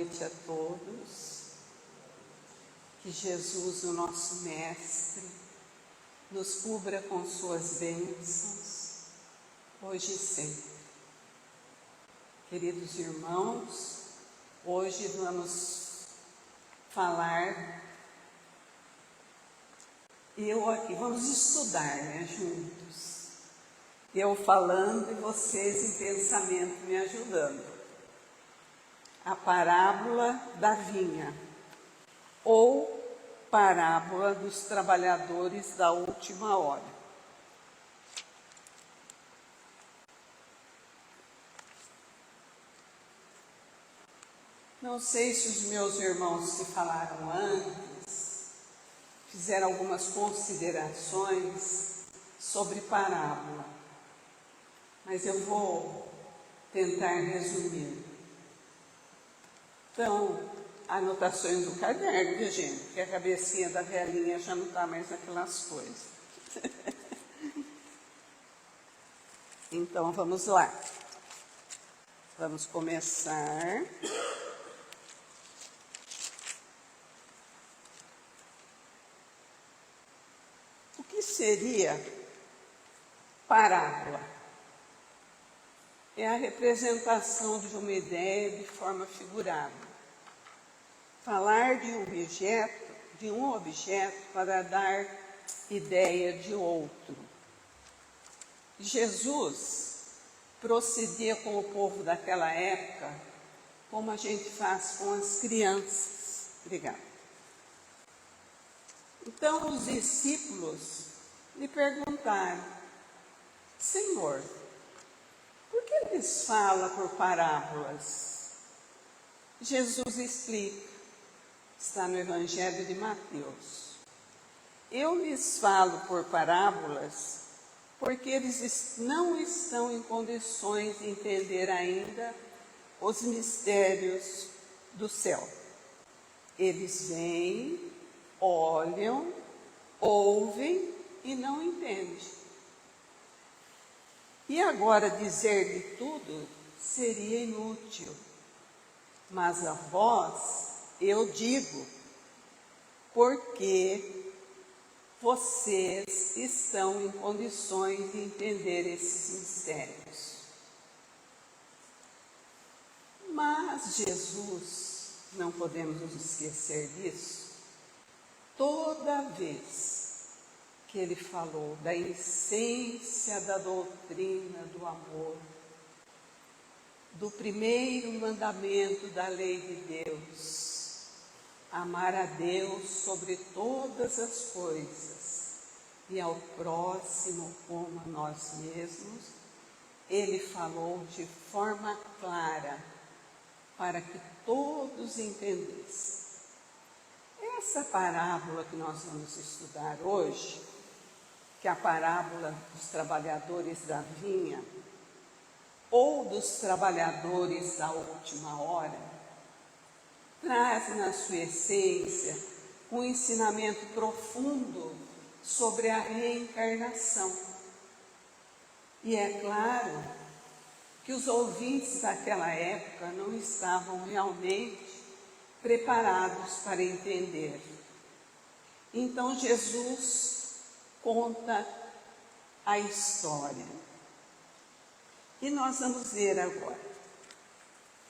noite a todos. Que Jesus, o nosso Mestre, nos cubra com suas bênçãos, hoje e sempre. Queridos irmãos, hoje vamos falar, vamos estudar, juntos. Eu falando e vocês em pensamento me ajudando. A parábola da vinha, ou parábola dos trabalhadores da última hora. Não sei se os meus irmãos que falaram antes fizeram algumas considerações sobre parábola, mas eu vou tentar resumir. Então, anotações do caderno, viu, gente? Porque a cabecinha da velhinha já não está mais naquelas coisas. Então, vamos lá. Vamos começar. O que seria parábola? É a representação de uma ideia de forma figurada. Falar de um objeto para dar ideia de outro. Jesus procedia com o povo daquela época como a gente faz com as crianças. Obrigada. Então os discípulos lhe perguntaram: Senhor, por que eles falam por parábolas? Jesus explica. Está no Evangelho de Mateus. Eu lhes falo por parábolas, porque eles não estão em condições de entender ainda os mistérios do céu. Eles vêm, olham, ouvem e não entendem. E agora dizer-lhe tudo seria inútil. Mas a vós eu digo, porque vocês estão em condições de entender esses mistérios. Mas Jesus, não podemos nos esquecer disso, toda vez que ele falou da essência da doutrina do amor, do primeiro mandamento da lei de Deus, amar a Deus sobre todas as coisas e ao próximo como a nós mesmos, ele falou de forma clara para que todos entendessem. Essa parábola que nós vamos estudar hoje, que é a parábola dos trabalhadores da vinha, ou dos trabalhadores da última hora, traz na sua essência um ensinamento profundo sobre a reencarnação. E é claro que os ouvintes daquela época não estavam realmente preparados para entender. Então Jesus conta a história. E nós vamos ver agora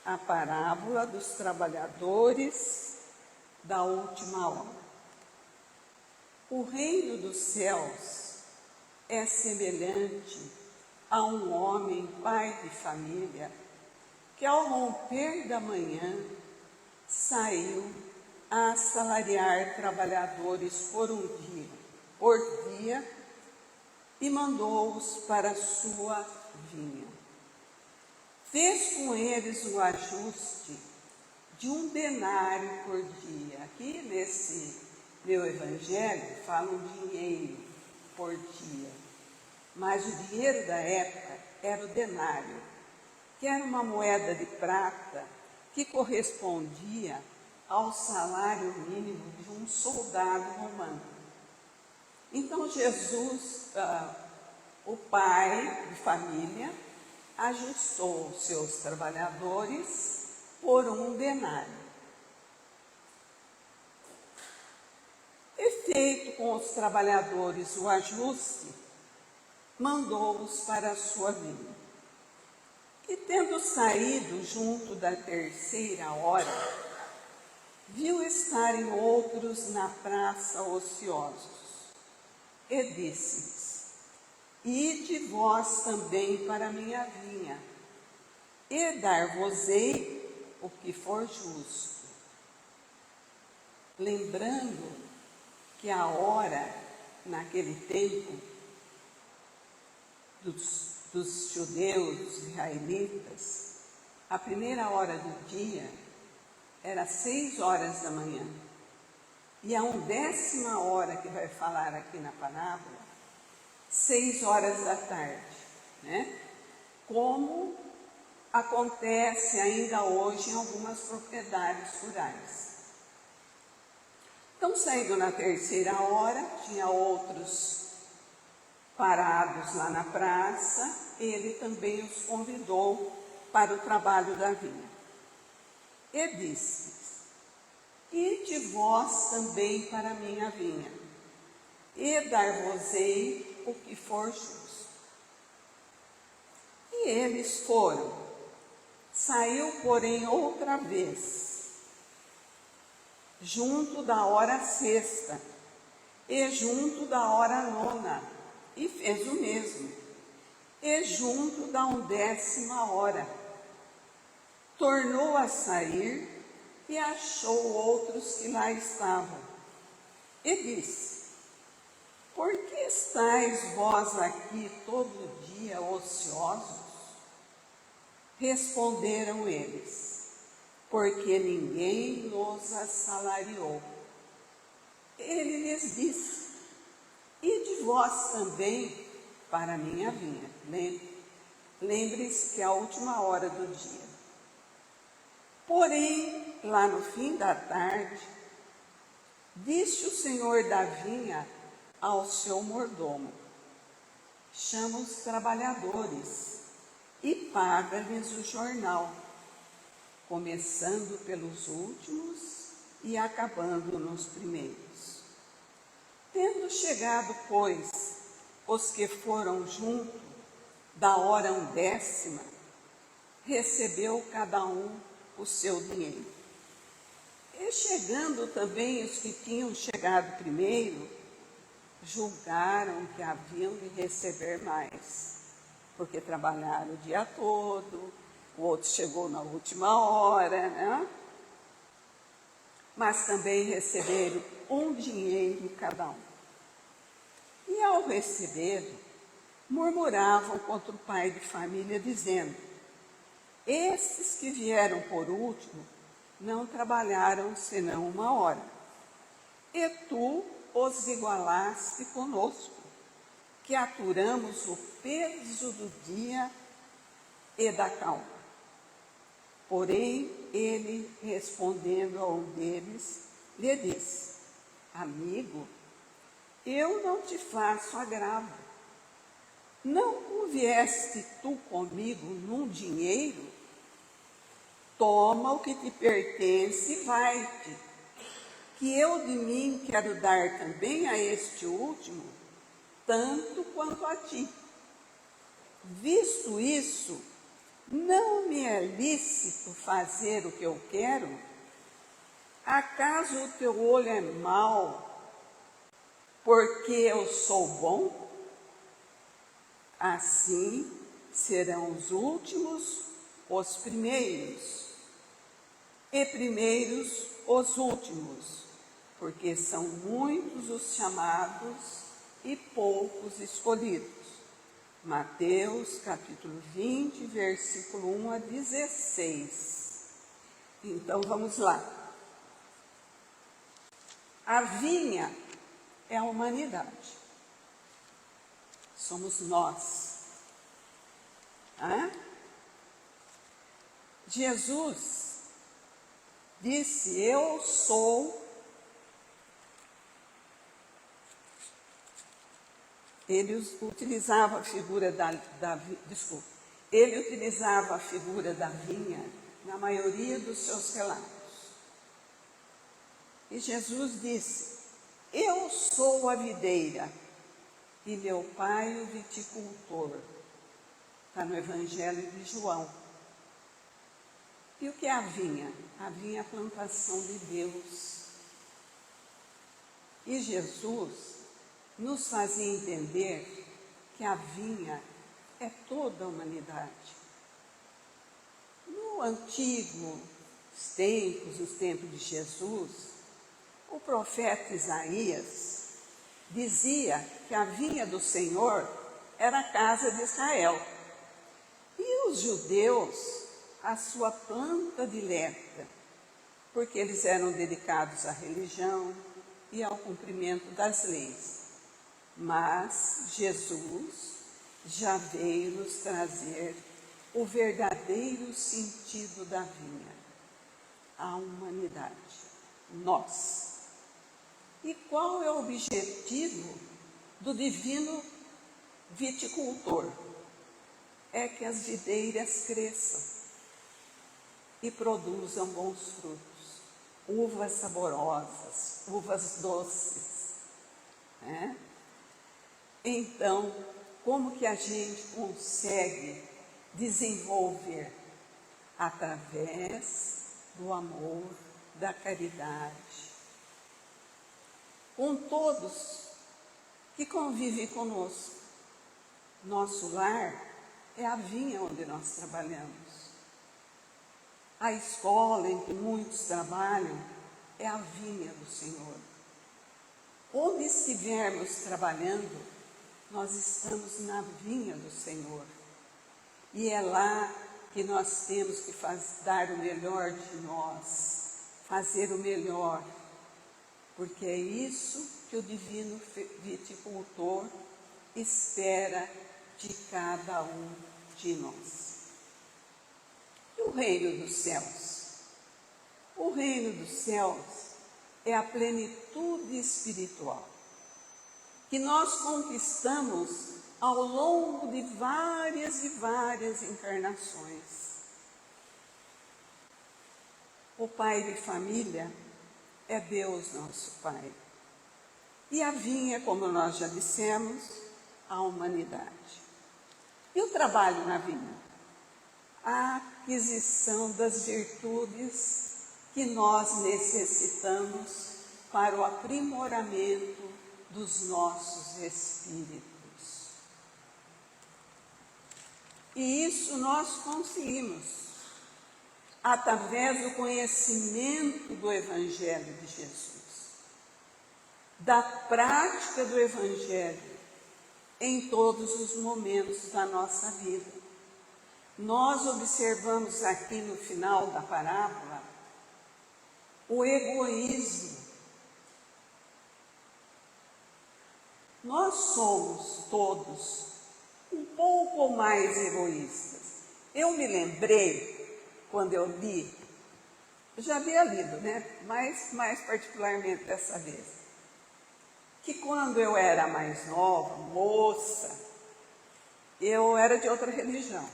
a parábola dos trabalhadores da última hora. O reino dos céus é semelhante a um homem, pai de família, que ao romper da manhã saiu a assalariar trabalhadores por dia e mandou-os para a sua vinha. Fez com eles o ajuste de 1 denário por dia. Aqui nesse meu evangelho fala um dinheiro por dia. Mas o dinheiro da época era o denário, que era uma moeda de prata que correspondia ao salário mínimo de um soldado romano. Então Jesus, o pai de família, ajustou os seus trabalhadores por 1 denário. E feito com os trabalhadores o ajuste, mandou-os para a sua vinha. E tendo saído junto da 3ª hora, viu estarem outros na praça ociosos, e disse-lhes: ide vós também para a minha vinha, e dar-vos-ei o que for justo. Lembrando que a hora, naquele tempo, dos judeus, dos israelitas, a primeira hora do dia era 6 horas da manhã. E a 10ª hora que vai falar aqui na parábola, 6 horas da tarde, né? Como acontece ainda hoje em algumas propriedades rurais. Então, saindo na 3ª hora, tinha outros parados lá na praça, ele também os convidou para o trabalho da vinha. E disse-lhes: ide vós também para a minha vinha, e dar-vos-ei o que for justo. E eles foram. Saiu, porém, outra vez, junto da hora 6ª, e junto da hora 9ª, e fez o mesmo, e junto da 10ª hora. Tornou a sair e achou outros que lá estavam, e disse: por que estáis vós aqui todo dia ociosos? Responderam eles: porque ninguém nos assalariou. Ele lhes disse: ide vós também para a minha vinha. Lembre-se que é a última hora do dia. Porém, lá no fim da tarde, disse o senhor da vinha ao seu mordomo: chama os trabalhadores e paga-lhes o jornal, começando pelos últimos e acabando nos primeiros. Tendo chegado, pois, os que foram junto da hora 10ª, recebeu cada um o seu dinheiro. E chegando também os que tinham chegado primeiro, julgaram que haviam de receber mais, porque trabalharam o dia todo, o outro chegou na última hora, né? Mas também receberam um dinheiro cada um. E ao receber, murmuravam contra o pai de família, dizendo: estes que vieram por último não trabalharam senão 1 hora, e tu os igualaste conosco, que aturamos o peso do dia e da calma. Porém, ele, respondendo a um deles, lhe disse: amigo, eu não te faço agravo. Não convieste tu comigo num dinheiro? Toma o que te pertence e vai-te, que eu de mim quero dar também a este último, tanto quanto a ti. Visto isso, não me é lícito fazer o que eu quero? Acaso o teu olho é mau, porque eu sou bom? Assim serão os últimos os primeiros, e primeiros os últimos, porque são muitos os chamados e poucos escolhidos. Mateus capítulo 20, versículo 1 a 16. Então vamos lá. A vinha é a humanidade. Somos nós. Jesus disse: eu sou. Ele utilizava a figura Ele utilizava a figura da vinha na maioria dos seus relatos. E Jesus disse: eu sou a videira e meu pai o viticultor. Está no Evangelho de João. E o que é a vinha? A vinha é a plantação de Deus. E Jesus nos fazia entender que a vinha é toda a humanidade. No antigo nos tempos de Jesus, o profeta Isaías dizia que a vinha do Senhor era a casa de Israel. E os judeus, a sua planta dileta, porque eles eram dedicados à religião e ao cumprimento das leis. Mas Jesus já veio nos trazer o verdadeiro sentido da vinha, a humanidade, nós. E qual é o objetivo do divino viticultor? É que as videiras cresçam e produzam bons frutos, uvas saborosas, uvas doces, né? Então, como que a gente consegue desenvolver? Através do amor, da caridade, com todos que convivem conosco. Nosso lar é a vinha onde nós trabalhamos. A escola em que muitos trabalham é a vinha do Senhor. Onde estivermos trabalhando, nós estamos na vinha do Senhor. E é lá que nós temos que dar o melhor de nós, fazer o melhor, porque é isso que o divino viticultor espera de cada um de nós. E o reino dos céus? O reino dos céus é a plenitude espiritual que nós conquistamos ao longo de várias e várias encarnações. O pai de família é Deus, nosso Pai. E a vinha, como nós já dissemos, a humanidade. E o trabalho na vinha? A aquisição das virtudes que nós necessitamos para o aprimoramento dos nossos espíritos. E isso nós conseguimos através do conhecimento do Evangelho de Jesus, da prática do Evangelho em todos os momentos da nossa vida. Nós observamos aqui no final da parábola o egoísmo. Nós somos todos um pouco mais egoístas. Eu me lembrei, quando eu li, eu já havia lido, né? Mais particularmente dessa vez, que quando eu era mais nova, moça, eu era de outra religião.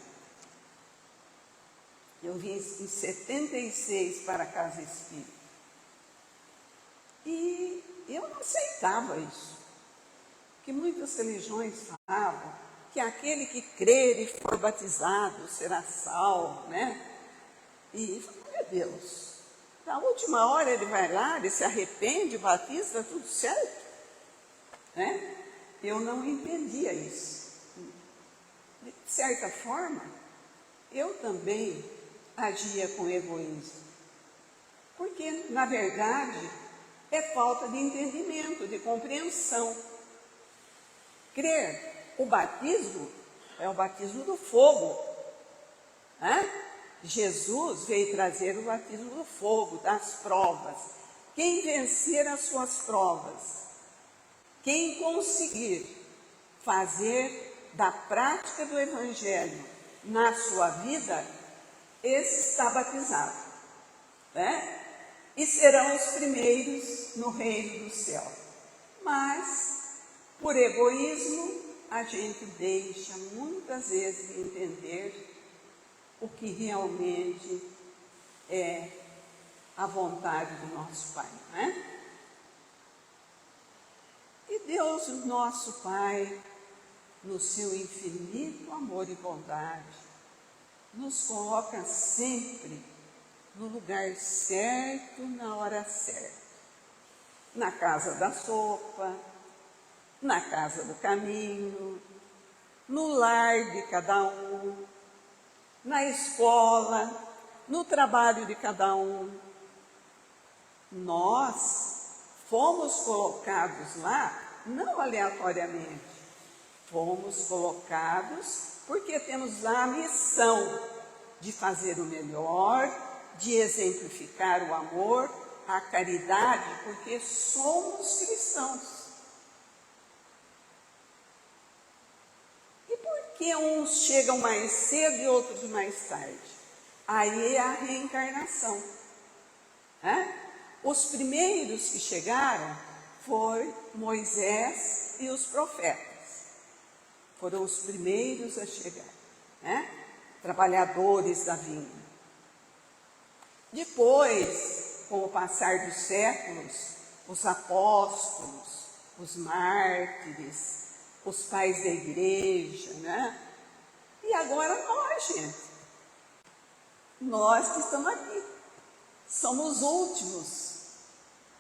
Eu vim em 76 para a Casa Espírita. E eu não aceitava isso. Que muitas religiões falavam que aquele que crer e for batizado será salvo, né? E meu Deus, na última hora ele vai lá, ele se arrepende, batiza, tudo certo, né? Eu não entendia isso. De certa forma, eu também agia com egoísmo, porque, na verdade, é falta de entendimento, de compreensão. Crer, o batismo é o batismo do fogo, né? Jesus veio trazer o batismo do fogo, das provas. Quem vencer as suas provas, quem conseguir fazer da prática do Evangelho na sua vida, esse está batizado, né? E serão os primeiros no reino do céu. Mas, por egoísmo, a gente deixa muitas vezes de entender o que realmente é a vontade do nosso Pai, não é? E Deus, nosso Pai, no seu infinito amor e bondade, nos coloca sempre no lugar certo, na hora certa. Na casa da sopa, na casa do caminho, no lar de cada um, na escola, no trabalho de cada um. Nós fomos colocados lá não aleatoriamente, fomos colocados porque temos a missão de fazer o melhor, de exemplificar o amor, a caridade, porque somos cristãos. E por que uns chegam mais cedo e outros mais tarde? Aí é a reencarnação. Os primeiros que chegaram foi Moisés e os profetas. Foram os primeiros a chegar, trabalhadores da vinha. Depois, com o passar dos séculos, os apóstolos, os mártires, os pais da igreja, E agora nós, gente. Nós que estamos aqui. Somos os últimos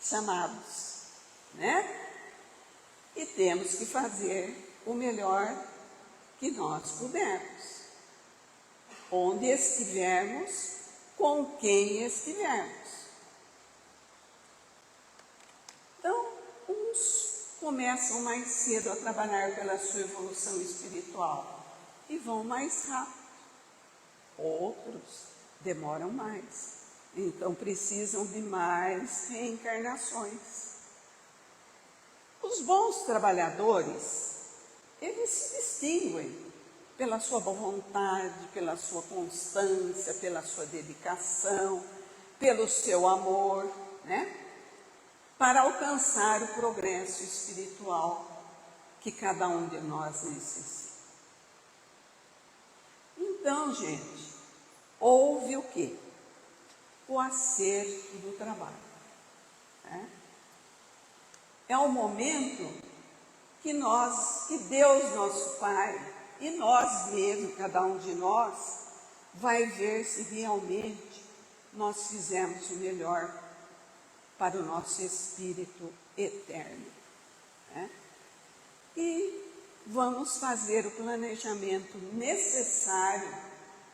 chamados, E temos que fazer o melhor que nós pudermos. Onde estivermos, com quem estivermos. Então, uns começam mais cedo a trabalhar pela sua evolução espiritual e vão mais rápido. Outros demoram mais. Então, precisam de mais reencarnações. Os bons trabalhadores, eles se distinguem pela sua boa vontade, pela sua constância, pela sua dedicação, pelo seu amor, para alcançar o progresso espiritual que cada um de nós necessita. Então, gente, houve o quê? O acerto do trabalho. É o momento que Deus, nosso Pai, e nós mesmos, cada um de nós, vai ver se realmente nós fizemos o melhor para o nosso espírito eterno. E vamos fazer o planejamento necessário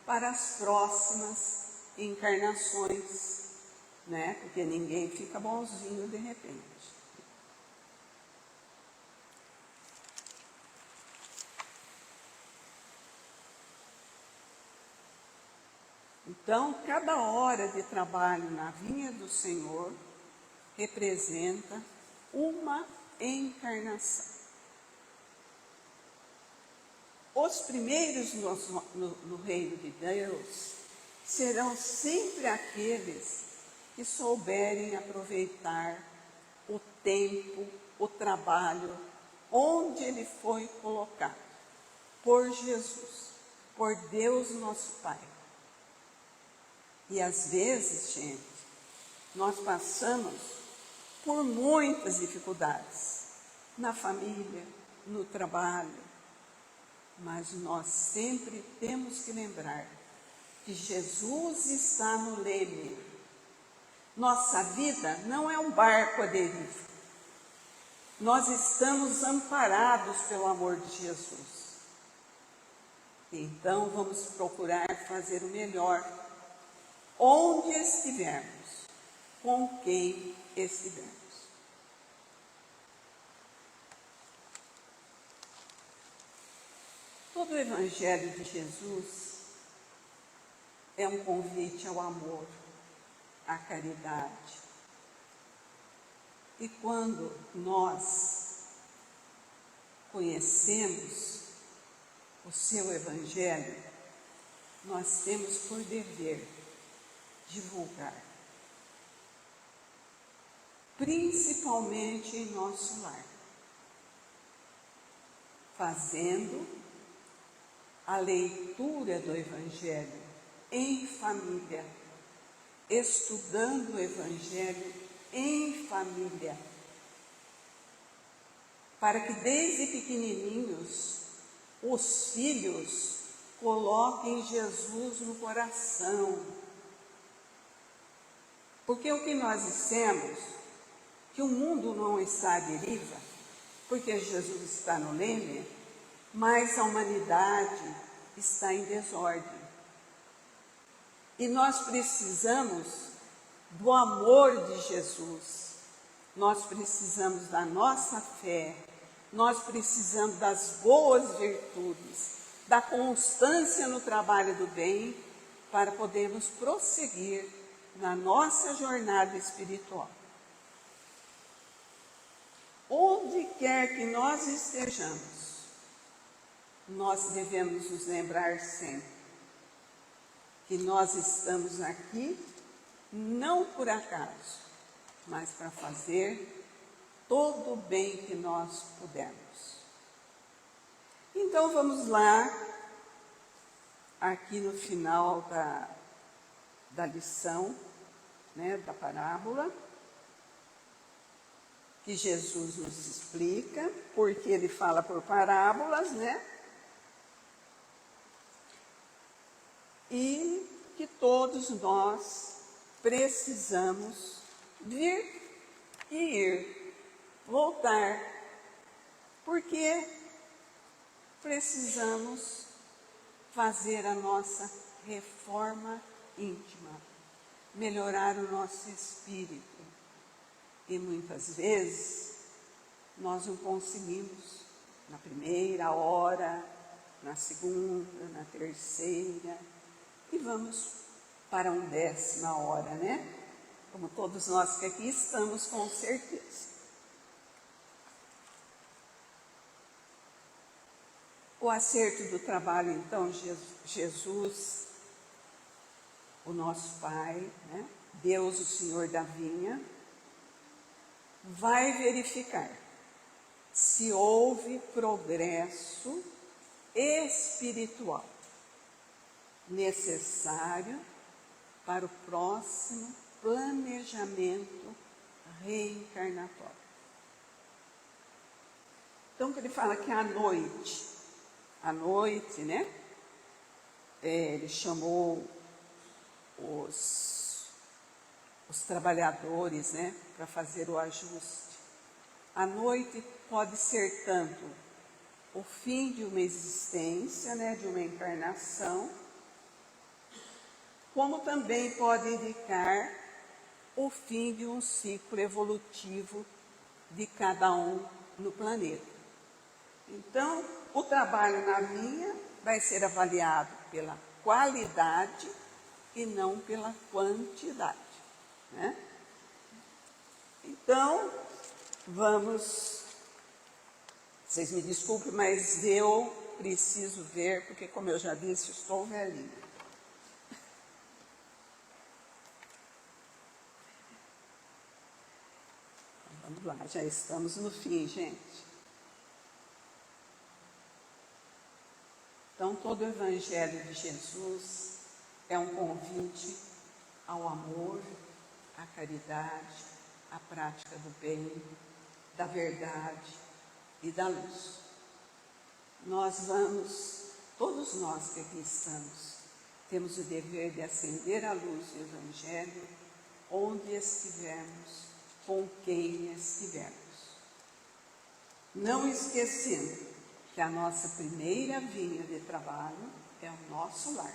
para as próximas encarnações, Porque ninguém fica bonzinho de repente. Então, cada hora de trabalho na vinha do Senhor representa uma encarnação. Os primeiros no reino de Deus serão sempre aqueles que souberem aproveitar o tempo, o trabalho, onde ele foi colocado, por Jesus, por Deus nosso Pai. E às vezes, gente, nós passamos por muitas dificuldades, na família, no trabalho, mas nós sempre temos que lembrar que Jesus está no leme. Nossa vida não é um barco à deriva. Nós estamos amparados pelo amor de Jesus. Então vamos procurar fazer o melhor, onde estivermos, com quem estivermos. Todo o Evangelho de Jesus é um convite ao amor, à caridade. E quando nós conhecemos o seu Evangelho, nós temos por dever divulgar, principalmente em nosso lar, fazendo a leitura do Evangelho em família, estudando o Evangelho em família, para que desde pequenininhos os filhos coloquem Jesus no coração. Porque o que nós dissemos, que o mundo não está à deriva, porque Jesus está no leme, mas a humanidade está em desordem. E nós precisamos do amor de Jesus, nós precisamos da nossa fé, nós precisamos das boas virtudes, da constância no trabalho do bem, para podermos prosseguir na nossa jornada espiritual. Onde quer que nós estejamos, nós devemos nos lembrar sempre que nós estamos aqui não por acaso, mas para fazer todo o bem que nós pudermos. Então vamos lá, aqui no final da lição, da parábola, que Jesus nos explica, porque ele fala por parábolas, e que todos nós precisamos vir e ir, voltar, porque precisamos fazer a nossa reforma íntima, melhorar o nosso espírito. E muitas vezes nós não conseguimos na primeira hora, na segunda, na terceira, e vamos para a 10ª hora, Como todos nós que aqui estamos, com certeza. O acerto do trabalho, então, Jesus, o nosso Pai, Deus, o Senhor da vinha, vai verificar se houve progresso espiritual necessário para o próximo planejamento reencarnatório. Então, ele fala que à noite, ele chamou os trabalhadores, para fazer o ajuste. A noite pode ser tanto o fim de uma existência, de uma encarnação, como também pode indicar o fim de um ciclo evolutivo de cada um no planeta. Então, o trabalho na vinha vai ser avaliado pela qualidade e não pela quantidade. Então, vocês me desculpem, mas eu preciso ver, porque como eu já disse, estou velhinha. Vamos lá, já estamos no fim, gente. Então, todo o Evangelho de Jesus é um convite ao amor, à caridade, à prática do bem, da verdade e da luz. Todos nós que aqui estamos, temos o dever de acender a luz do Evangelho onde estivermos, com quem estivermos. Não esquecendo que a nossa primeira vinha de trabalho é o nosso lar,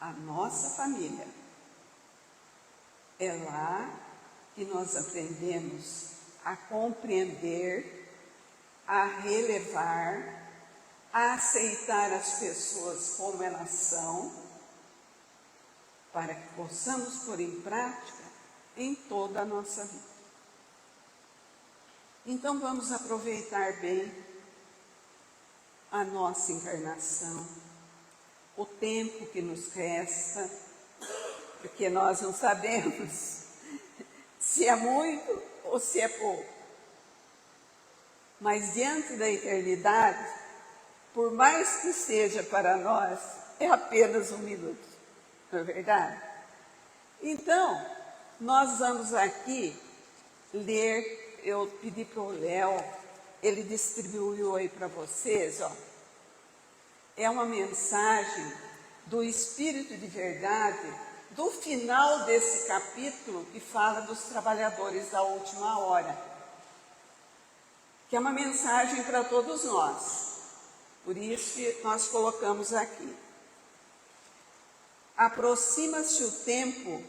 a nossa família. É lá que nós aprendemos a compreender, a relevar, a aceitar as pessoas como elas são, para que possamos pôr em prática em toda a nossa vida. Então vamos aproveitar bem a nossa encarnação, o tempo que nos resta, porque nós não sabemos se é muito ou se é pouco. Mas diante da eternidade, por mais que seja para nós, é apenas um minuto, não é verdade? Então, nós vamos aqui ler, eu pedi para o Léo, ele distribuiu aí para vocês, ó. É uma mensagem do Espírito de Verdade, do final desse capítulo que fala dos trabalhadores da última hora, que é uma mensagem para todos nós, por isso que nós colocamos aqui. Aproxima-se o tempo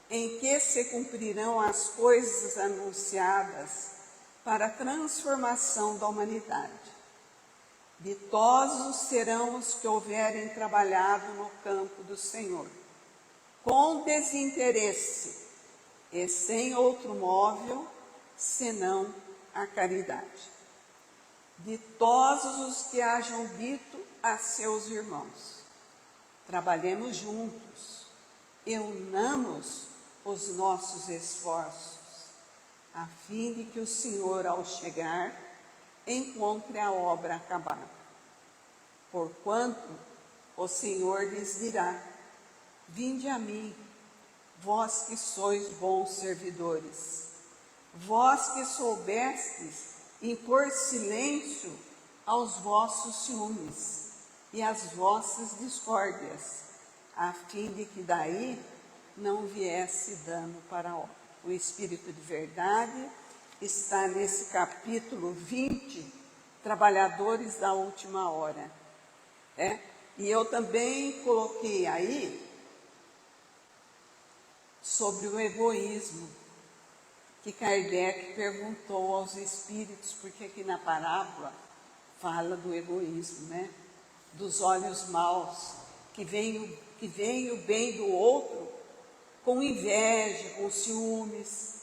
em que se cumprirão as coisas anunciadas para a transformação da humanidade. Ditosos serão os que houverem trabalhado no campo do Senhor, com desinteresse e sem outro móvel, senão a caridade. Ditosos os que hajam dito a seus irmãos: trabalhemos juntos e unamos os nossos esforços, a fim de que o Senhor, ao chegar, encontre a obra acabada. Porquanto o Senhor lhes dirá: vinde a mim, vós que sois bons servidores, vós que soubestes impor silêncio aos vossos ciúmes e às vossas discórdias, a fim de que daí não viesse dano para a obra. O Espírito de Verdade está nesse capítulo 20, Trabalhadores da Última Hora. E eu também coloquei aí sobre o egoísmo, que Kardec perguntou aos espíritos, porque aqui na parábola fala do egoísmo, né? Dos olhos maus, que vem o bem do outro com inveja, com ciúmes.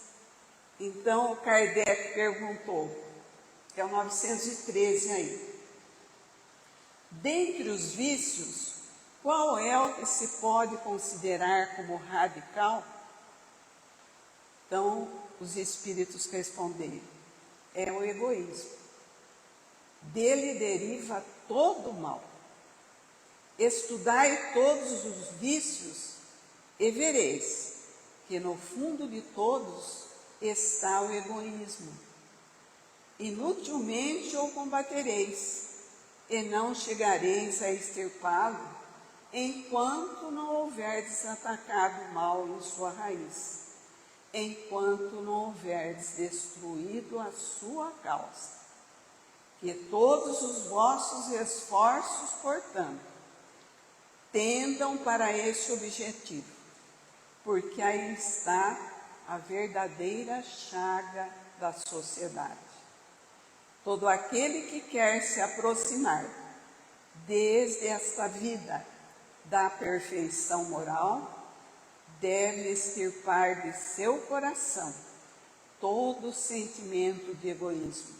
Então Kardec perguntou, é o 913 aí: dentre os vícios, qual é o que se pode considerar como radical? Então, os espíritos responderam: é o egoísmo. Dele deriva todo o mal. Estudai todos os vícios e vereis que no fundo de todos está o egoísmo. Inutilmente o combatereis, e não chegareis a extirpá-lo, enquanto não houverdes atacado o mal em sua raiz, enquanto não houverdes destruído a sua causa. Que todos os vossos esforços, portanto, tendam para esse objetivo, porque aí está a verdadeira chaga da sociedade. Todo aquele que quer se aproximar, desde esta vida, da perfeição moral, deve extirpar de seu coração todo sentimento de egoísmo,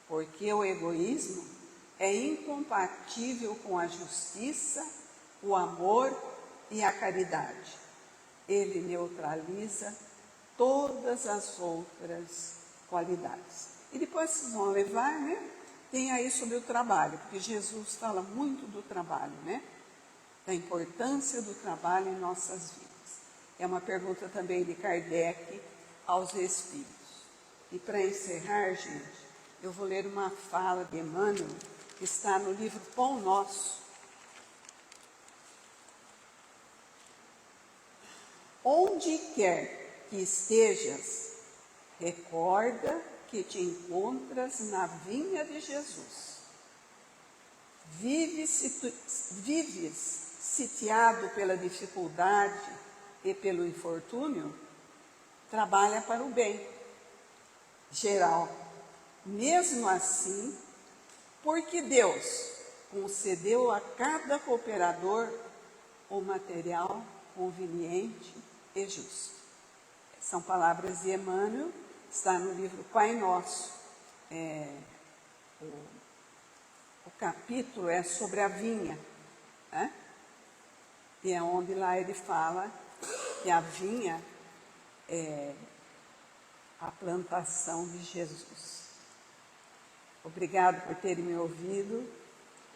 porque o egoísmo é incompatível com a justiça, o amor e a caridade. Ele neutraliza todas as outras qualidades. E depois vocês vão levar, né? Tem aí sobre o trabalho, porque Jesus fala muito do trabalho, né? Da importância do trabalho em nossas vidas. É uma pergunta também de Kardec aos espíritos. E para encerrar, gente, eu vou ler uma fala de Emmanuel, que está no livro Pão Nosso. Onde quer que estejas, recorda que te encontras na vinha de Jesus. Vives sitiado pela dificuldade e pelo infortúnio, trabalha para o bem geral. Mesmo assim, porque Deus concedeu a cada cooperador o material conveniente e justo. São palavras de Emmanuel, está no livro Pai Nosso. O capítulo é sobre a vinha, né? E é onde lá ele fala que a vinha é a plantação de Jesus. Obrigado por terem me ouvido.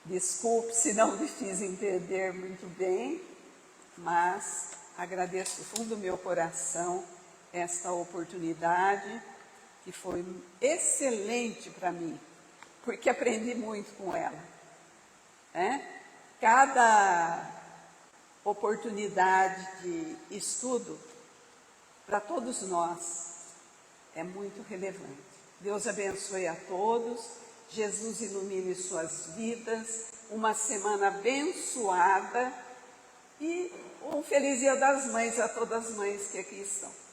Desculpe se não me fiz entender muito bem, mas agradeço do fundo do meu coração esta oportunidade, que foi excelente para mim, porque aprendi muito com ela. Cada oportunidade de estudo, para todos nós, é muito relevante. Deus abençoe a todos, Jesus ilumine suas vidas, uma semana abençoada e um feliz Dia das Mães a todas as mães que aqui estão.